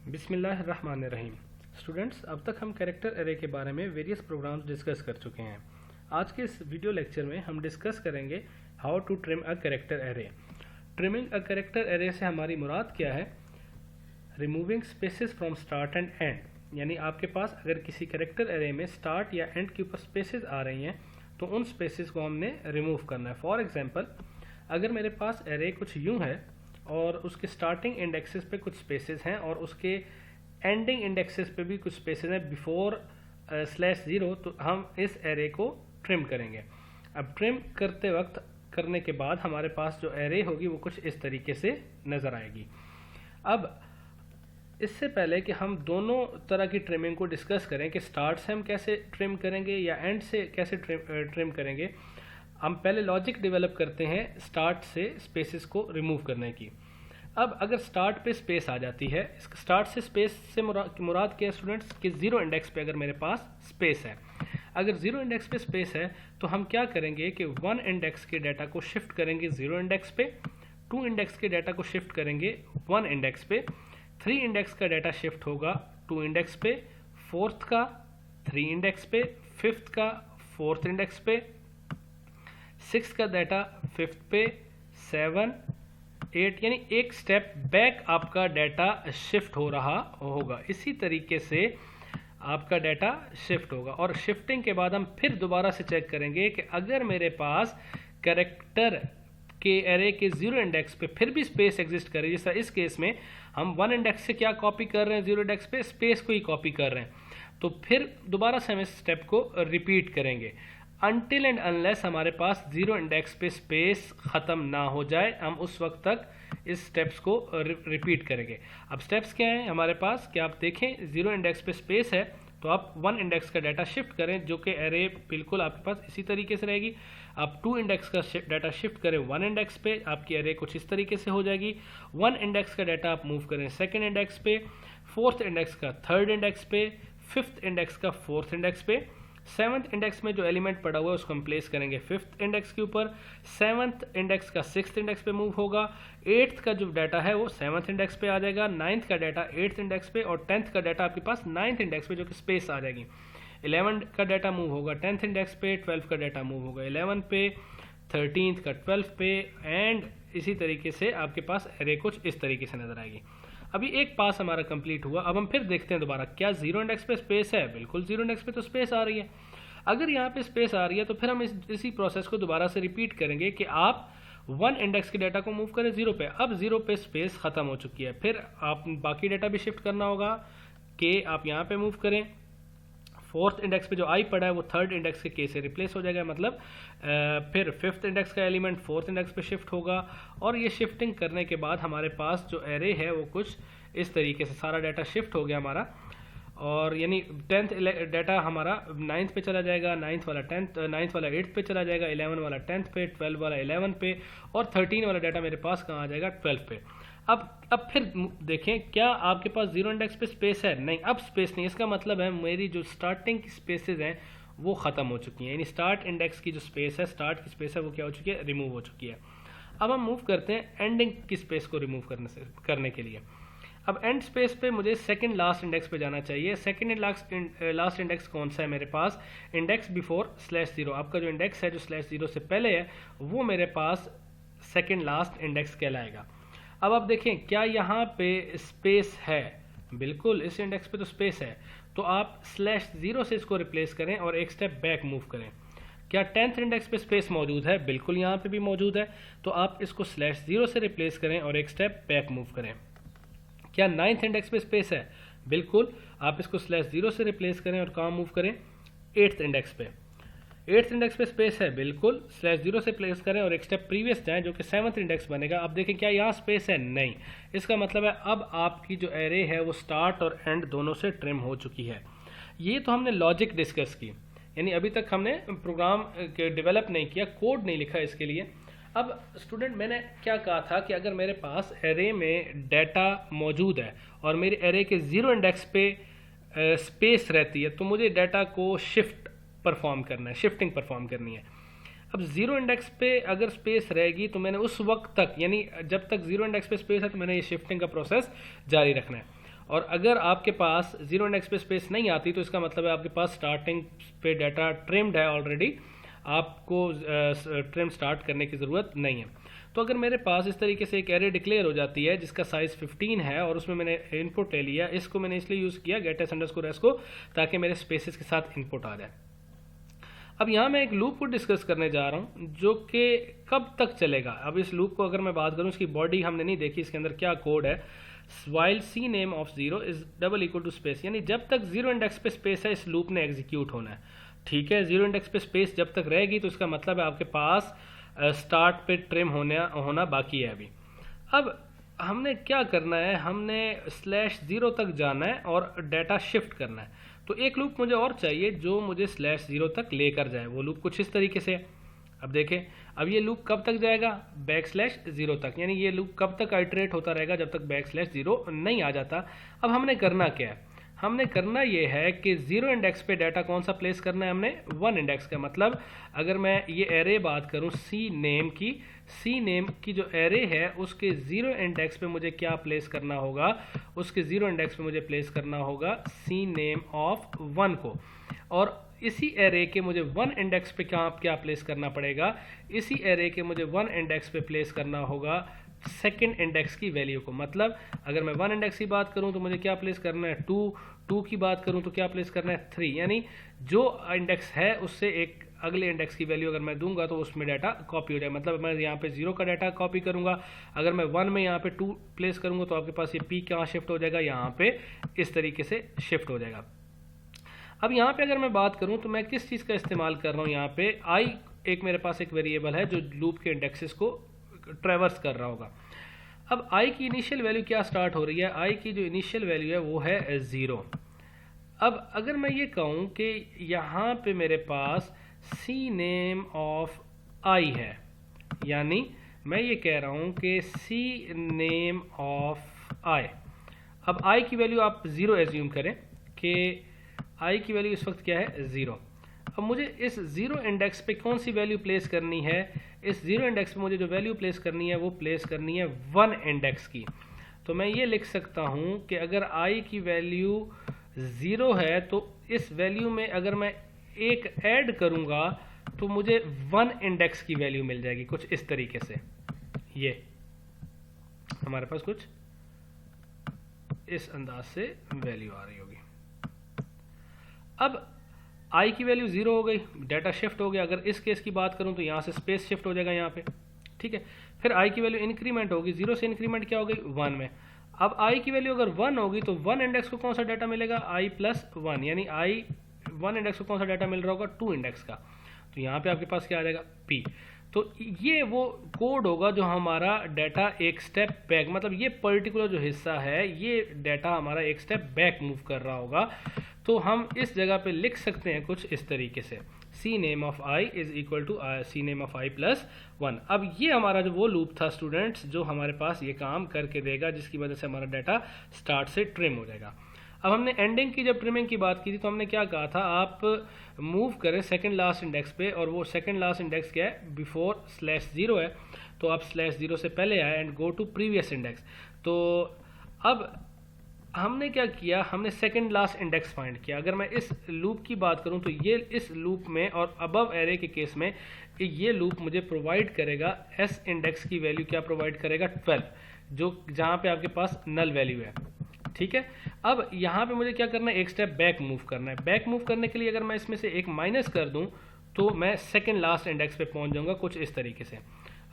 बिस्मिल्लाहिर्रहमानिर्रहीम। स्टूडेंट्स, अब तक हम कैरेक्टर एरे के बारे में वेरियस प्रोग्राम्स डिस्कस कर चुके हैं। आज के इस वीडियो लेक्चर में हम डिस्कस करेंगे how to trim a character array. Trimming a character array से हमारी मुराद क्या है? Removing spaces from start and end, यानी आपके पास अगर किसी कैरेक्टर एरे में स्टार्ट या एंड के ऊपर स्पेसेस आ रही हैं तो उन स्पेसेस को हमने रिमूव करना है। फॉर एग्जांपल, अगर मेरे पास एरे कुछ यूं है और उसके स्टार्टिंग इंडेक्सेस पे कुछ स्पेसेस हैं और उसके एंडिंग इंडेक्सेस पे भी कुछ स्पेसेस हैं बिफोर /0, तो हम इस एरे को ट्रिम करेंगे। अब ट्रिम करते वक्त करने के बाद हमारे पास जो एरे होगी वो कुछ इस तरीके से नज़र आएगी। अब इससे पहले कि हम दोनों तरह की ट्रिमिंग को डिस्कस करें कि स्टार्ट से हम कैसे ट्रिम करेंगे या एंड से कैसे ट्रिम करेंगे, हम पहले लॉजिक डेवलप करते हैं स्टार्ट से स्पेसेस को रिमूव करने की। अब अगर स्टार्ट पे स्पेस आ जाती है, स्टार्ट से स्पेस से मुराद क्या है स्टूडेंट्स कि जीरो इंडेक्स पे अगर मेरे पास स्पेस है, अगर जीरो इंडेक्स पे स्पेस है तो हम क्या करेंगे कि 1 इंडेक्स के डाटा को शिफ्ट करेंगे जीरो इंडेक्स पे, 2 इंडेक्स के डाटा को शिफ्ट करेंगे 1 इंडेक्स पे, 3 इंडेक्स का डाटा शिफ्ट होगा 2 इंडेक्स पे, 4th का 3 इंडेक्स पे, 5th का 4th इंडेक्स पे, 6 का डाटा 5th पे, 7, 8, यानी एक स्टेप बैक आपका डाटा शिफ्ट हो रहा होगा। इसी तरीके से आपका डाटा शिफ्ट होगा और शिफ्टिंग के बाद हम फिर दोबारा से चेक करेंगे कि अगर मेरे पास कैरेक्टर के एरे के जीरो इंडेक्स पे फिर भी स्पेस एग्जिस्ट करे, जैसा इस केस में हम 1 इंडेक्स से क्या कॉपी कर रहे हैं, जीरो इंडेक्स पे स्पेस को ही कॉपी कर रहे हैं, तो फिर दोबारा से हम इस स्टेप को रिपीट करेंगे अनटिल एंड अनलेस हमारे पास जीरो इंडेक्स पे स्पेस ख़त्म ना हो जाए। हम उस वक्त तक इस स्टेप्स को रिपीट करेंगे। अब स्टेप्स क्या हैं हमारे पास कि आप देखें, जीरो इंडेक्स पे स्पेस है तो आप 1 इंडेक्स का डाटा शिफ्ट करें, जो कि एरे बिल्कुल आपके पास इसी तरीके से रहेगी। आप 2 इंडेक्स का डाटा शिफ्ट करें 1 इंडेक्स पे, आपकी एरे कुछ इस तरीके से हो जाएगी। 1 इंडेक्स का डाटा आप मूव करें 2nd इंडेक्स पे, 4th इंडेक्स का 3rd इंडेक्स पे, 5th इंडेक्स का 4th इंडेक्स पे, 7th इंडेक्स में जो एलिमेंट पड़ा हुआ है उसको हम प्लेस करेंगे 5th इंडेक्स के ऊपर, 7th इंडेक्स का 6th इंडेक्स पे मूव होगा, 8th का जो डाटा है वो 7th इंडेक्स पे आ जाएगा, 9th का डाटा 8th इंडेक्स पे और 10th का डाटा आपके पास 9th इंडेक्स पे जो कि स्पेस आ जाएगी। 11 का डाटा मूव होगा 10th इंडेक्स पे, 12 का डाटा मूव होगा 11 पे, 13th का 12 पे, एंड इसी तरीके से आपके पास एरे कुछ इस तरीके से नजर आएगी। अभी एक पास हमारा कंप्लीट हुआ। अब हम फिर देखते हैं दोबारा, क्या जीरो इंडेक्स पे स्पेस है? बिल्कुल जीरो इंडेक्स पे तो स्पेस आ रही है। अगर यहाँ पे स्पेस आ रही है तो फिर हम इसी प्रोसेस को दोबारा से रिपीट करेंगे कि आप 1 इंडेक्स के डाटा को मूव करें जीरो पे। अब जीरो पे स्पेस खत्म हो चुकी है, फिर आप बाकी डाटा भी शिफ्ट करना होगा कि आप यहाँ पे मूव करें। 4th इंडेक्स पे जो आई पड़ा है वो 3rd इंडेक्स के के से रिप्लेस हो जाएगा, मतलब फिर 5th इंडेक्स का एलिमेंट 4th इंडेक्स पे शिफ्ट होगा और ये शिफ्टिंग करने के बाद हमारे पास जो एरे है वो कुछ इस तरीके से सारा डाटा शिफ्ट हो गया हमारा, और यानी 10th डाटा हमारा 9th पे चला जाएगा, 9th वाला 8th पे चला जाएगा, 11 वाला 10th पे, 12 वाला 11 पे और 13 वाला डाटा मेरे पास कहाँ आ जाएगा 12 पे। अब फिर देखें, क्या आपके पास जीरो इंडेक्स पे स्पेस है? नहीं, अब स्पेस नहीं। इसका मतलब है मेरी जो स्टार्टिंग की स्पेसेस हैं वो ख़त्म हो चुकी हैं, यानी स्टार्ट इंडेक्स की जो स्पेस है, स्टार्ट की स्पेस है वो क्या हो चुकी है? रिमूव हो चुकी है। अब हम मूव करते हैं एंडिंग की स्पेस को रिमूव करने के लिए। अब एंड स्पेस पे मुझे सेकंड लास्ट इंडेक्स पे जाना चाहिए। सेकंड लास्ट इंडेक्स कौन सा है मेरे पास? Index before /0। आपका जो इंडेक्स है जो /0 से पहले है वो मेरे पास सेकंड लास्ट इंडेक्स कहलाएगा। अब आप देखें, क्या यहाँ पे स्पेस है? बिल्कुल, इस इंडेक्स पे तो स्पेस है, तो आप /0 से इसको रिप्लेस करें और एक स्टेप बैक मूव करें। क्या 10th इंडेक्स पे स्पेस मौजूद है? बिल्कुल, यहाँ पे भी मौजूद है, तो आप इसको /0 से रिप्लेस करें और एक स्टेप बैक मूव करें। क्या 9th इंडेक्स पे स्पेस है? बिल्कुल, आप इसको /0 से रिप्लेस करें और कहाँ मूव करें? 8th इंडेक्स पे। 8th इंडेक्स पे स्पेस है? बिल्कुल, /0 से प्लेस करें और एक स्टेप प्रीवियस जाएं जो कि 7th इंडेक्स बनेगा। अब देखें, क्या यहाँ स्पेस है? नहीं। इसका मतलब है अब आपकी जो एरे है वो स्टार्ट और एंड दोनों से ट्रिम हो चुकी है। ये तो हमने लॉजिक डिस्कस की, यानी अभी तक हमने प्रोग्राम डेवलप नहीं किया, कोड नहीं लिखा इसके लिए। अब स्टूडेंट, मैंने क्या कहा था कि अगर मेरे पास एरे में डाटा मौजूद है और मेरे एरे के जीरो इंडेक्स पे स्पेस रहती है तो मुझे डाटा को शिफ्टिंग परफॉर्म करनी है। अब जीरो इंडेक्स पे अगर स्पेस रहेगी तो मैंने उस वक्त तक, यानी जब तक जीरो इंडेक्स पे स्पेस है तो मैंने ये शिफ्टिंग का प्रोसेस जारी रखना है। और अगर आपके पास जीरो इंडेक्स पे स्पेस नहीं आती तो इसका मतलब है आपके पास स्टार्टिंग पे डाटा ट्रिम्ड है ऑलरेडी, आपको ट्रिम स्टार्ट करने की ज़रूरत नहीं है। तो अगर मेरे पास इस तरीके से एक एरे डिक्लेयर हो जाती है जिसका साइज़ 15 है और उसमें मैंने इनपुट ले लिया, इसको मैंने इसलिए यूज़ किया गेट एस अंडरस्कोर एस को, ताकि मेरे स्पेसेस के साथ इनपुट आ जाए। अब यहाँ मैं एक लूप को डिस्कस करने जा रहा हूँ जो कि कब तक चलेगा। अब इस लूप को अगर मैं बात करूँ, इसकी बॉडी हमने नहीं देखी, इसके अंदर क्या कोड है। While c name of zero is double equal to space, यानी जब तक जीरो इंडेक्स पे स्पेस है इस लूप ने एग्जीक्यूट होना है। ठीक है, जीरो इंडेक्स पे स्पेस जब तक रहेगी तो इसका मतलब है आपके पास स्टार्ट पे ट्रिम होना बाकी है अभी। अब हमने क्या करना है, हमने /0 तक जाना है और डाटा शिफ्ट करना है। तो एक लूप मुझे और चाहिए जो मुझे /0 तक लेकर जाए। वो लूप कुछ इस तरीके से है। अब देखें, अब ये लूप कब तक जाएगा, /0 तक, यानी ये लूप कब तक आइटरेट होता रहेगा जब तक /0 नहीं आ जाता। अब हमने करना क्या है, हमने करना ये है कि जीरो इंडेक्स पे डाटा कौन सा प्लेस करना है, हमने 1 इंडेक्स का। मतलब अगर मैं ये एरे बात करूं सी नेम की जो एरे है उसके जीरो इंडेक्स पे मुझे क्या प्लेस करना होगा, उसके जीरो इंडेक्स पे मुझे प्लेस करना होगा सी नेम ऑफ 1 को। और इसी एरे के मुझे 1 इंडेक्स पे क्या प्लेस करना पड़ेगा, इसी एरे के मुझे 1 इंडेक्स पे प्लेस करना होगा सेकंड इंडेक्स की वैल्यू को। मतलब अगर मैं 1 इंडेक्स की बात करूं तो मुझे क्या प्लेस करना है 2 की बात करूं तो क्या प्लेस करना है 3, यानी जो इंडेक्स है उससे एक अगले इंडेक्स की वैल्यू अगर मैं दूंगा तो उसमें डाटा कॉपी हो जाए। मतलब मैं यहाँ पे 0 का डाटा कॉपी करूंगा, अगर मैं 1 में यहाँ पे 2 प्लेस करूंगा तो आपके पास ये p कहाँ शिफ्ट हो जाएगा, यहाँ पे इस तरीके से शिफ्ट हो जाएगा। अब यहाँ पे अगर मैं बात करूँ तो मैं किस चीज़ का इस्तेमाल कर रहा हूँ, यहाँ पे i एक मेरे पास एक वेरिएबल है जो लूप के इंडेक्सेस को ट्रैवर्स कर रहा होगा। अब i की इनिशियल वैल्यू क्या स्टार्ट हो रही है, i की जो इनिशियल वैल्यू है वो है 0। अब अगर मैं ये कहूँ कि यहाँ पे मेरे पास सी नेम ऑफ i है, यानी मैं ये कह रहा हूँ कि सी नेम ऑफ i। अब i की वैल्यू आप 0 एज्यूम करें कि i की वैल्यू इस वक्त क्या है 0। अब मुझे इस 0 इंडेक्स पे कौन सी वैल्यू प्लेस करनी है, इस 0 इंडेक्स पे मुझे जो वैल्यू प्लेस करनी है वो प्लेस करनी है 1 इंडेक्स की। तो मैं ये लिख सकता हूँ कि अगर i की वैल्यू 0 है तो इस वैल्यू में अगर मैं एक ऐड करूँगा तो मुझे 1 इंडेक्स की वैल्यू मिल जाएगी, कुछ इस तरीके से। ये हमारे पास कुछ इस अंदाज से वैल्यू आ रही होगी। अब i की वैल्यू 0 हो गई, डाटा शिफ्ट हो गया। अगर इस केस की बात करूं तो यहाँ से स्पेस शिफ्ट हो जाएगा यहाँ पे, ठीक है। फिर i की वैल्यू इंक्रीमेंट होगी, 0 से इंक्रीमेंट क्या हो गई 1 में। अब i की वैल्यू अगर 1 होगी तो 1 इंडेक्स को कौन सा डाटा मिलेगा, i प्लस 1, यानी i 1 इंडेक्स को कौन सा डाटा मिल रहा होगा 2 इंडेक्स का। तो यहाँ पे आपके पास क्या आ जाएगा p। तो ये वो कोड होगा जो हमारा डाटा एक स्टेप बैक, मतलब ये पर्टिकुलर जो हिस्सा है ये डाटा हमारा एक स्टेप बैक मूव कर रहा होगा। तो हम इस जगह पे लिख सकते हैं कुछ इस तरीके से, c name of i is equal to c name of i plus 1। अब ये हमारा जो वो लूप था स्टूडेंट्स जो हमारे पास ये काम करके देगा, जिसकी वजह से हमारा डाटा स्टार्ट से ट्रिम हो जाएगा। अब हमने एंडिंग की जब ट्रिमिंग की बात की थी तो हमने क्या कहा था, आप मूव करें सेकंड लास्ट इंडेक्स पे, और वो सेकंड लास्ट इंडेक्स क्या है, बिफोर /0 है, तो आप /0 से पहले आए and go to previous index. तो अब हमने क्या किया, हमने सेकंड लास्ट इंडेक्स फाइंड किया। अगर मैं इस लूप की बात करूं तो ये इस लूप में और अबव एरे के केस में ये लूप मुझे प्रोवाइड करेगा s इंडेक्स की वैल्यू क्या प्रोवाइड करेगा 12, जो जहां पे आपके पास नल वैल्यू है, ठीक है। अब यहाँ पे मुझे क्या करना है, एक स्टेप बैक मूव करना है। बैक मूव करने के लिए अगर मैं इसमें से एक माइनस कर दूं तो मैं सेकंड लास्ट इंडेक्स पे पहुंच जाऊंगा कुछ इस तरीके से।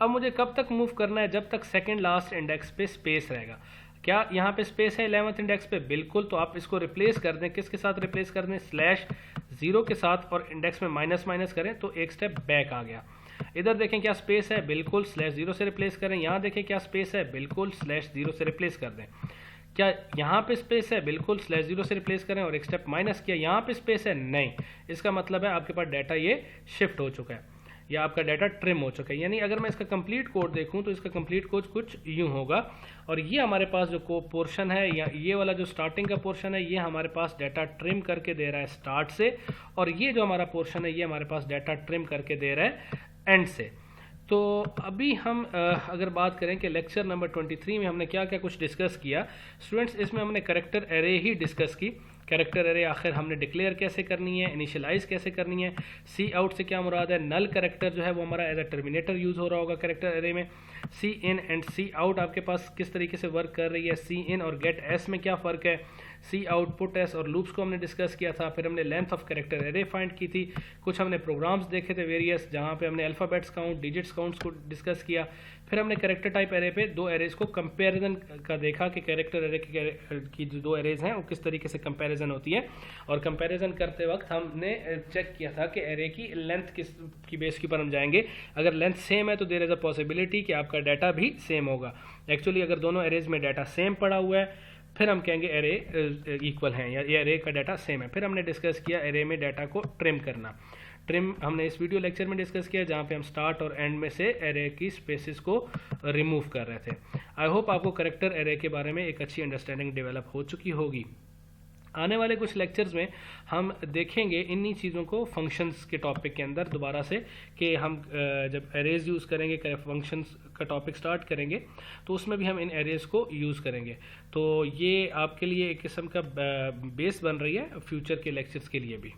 अब मुझे कब तक मूव करना है, जब तक सेकंड लास्ट इंडेक्स पे स्पेस रहेगा। क्या यहाँ पे स्पेस है 11th इंडेक्स पे, बिल्कुल। तो आप इसको रिप्लेस कर दें, किसके साथ रिप्लेस कर दें, /0 के साथ, और इंडेक्स में माइनस माइनस करें तो एक स्टेप बैक आ गया। इधर देखें क्या स्पेस है, बिल्कुल /0 से रिप्लेस करें। यहाँ देखें क्या स्पेस है, बिल्कुल /0 से रिप्लेस कर दें। क्या यहाँ पे स्पेस है, बिल्कुल /0 से रिप्लेस करें और एक स्टेप माइनस किया। यहाँ पे स्पेस है, नहीं। इसका मतलब है आपके पास डाटा ये शिफ्ट हो चुका है या आपका डाटा ट्रिम हो चुका है। यानी अगर मैं इसका कंप्लीट कोड देखूं तो इसका कंप्लीट कोड कुछ यूं होगा, और ये हमारे पास जो पोर्शन है या ये वाला जो स्टार्टिंग का पोर्शन है ये हमारे पास डाटा ट्रिम करके दे रहा है स्टार्ट से, और ये जो हमारा पोर्शन है ये हमारे पास डाटा ट्रिम करके दे रहा है एंड से। तो अभी हम अगर बात करें कि लेक्चर नंबर 23 में हमने क्या क्या कुछ डिस्कस किया स्टूडेंट्स, इसमें हमने कैरेक्टर एरे ही डिस्कस की। कैरेक्टर एरे आखिर हमने डिक्लेयर कैसे करनी है, इनिशियलाइज कैसे करनी है, सी आउट से क्या मुराद है, नल कैरेक्टर जो है वो हमारा एज अ टर्मिनेटर यूज़ हो रहा होगा कैरेक्टर एरे में, सी इन एंड सी आउट आपके पास किस तरीके से वर्क कर रही है, सी इन और गेट एस में क्या फ़र्क है, सी आउट पुट एस और लूप्स को हमने डिस्कस किया था। फिर हमने length of character array find की थी, कुछ हमने प्रोग्राम्स देखे थे वेरियस जहाँ पे हमने अल्फ़ाबेट्स काउंट, डिजिट्स काउंट्स को डिस्कस किया। फिर हमने कैरेक्टर टाइप एरे पे दो एरेज को कंपैरिजन का देखा कि कैरेक्टर एरे की जो दो एरेज हैं वो किस तरीके से कंपैरिजन होती है, और कंपैरिजन करते वक्त हमने चेक किया था कि एरे की लेंथ किस की बेस के ऊपर हम जाएंगे। अगर लेंथ सेम है तो देयर इज़ अ पॉसिबिलिटी कि आपका डाटा भी सेम होगा। एक्चुअली अगर दोनों एरेज में डाटा सेम पड़ा हुआ है फिर हम कहेंगे एरे इक्वल हैं या एरे का डाटा सेम है। फिर हमने डिस्कस किया एरे में डाटा को ट्रिम करना। ट्रिम हमने इस वीडियो लेक्चर में डिस्कस किया जहाँ पे हम स्टार्ट और एंड में से एरे की स्पेसेस को रिमूव कर रहे थे। आई होप आपको कैरेक्टर एरे के बारे में एक अच्छी अंडरस्टैंडिंग डेवलप हो चुकी होगी। आने वाले कुछ लेक्चर्स में हम देखेंगे इन्हीं चीज़ों को फंक्शंस के टॉपिक के अंदर दोबारा से, कि हम जब एरेज यूज़ करेंगे, फंक्शंस का टॉपिक स्टार्ट करेंगे तो उसमें भी हम इन एरेज को यूज़ करेंगे। तो ये आपके लिए एक किस्म का बेस बन रही है फ्यूचर के लेक्चर्स के लिए भी।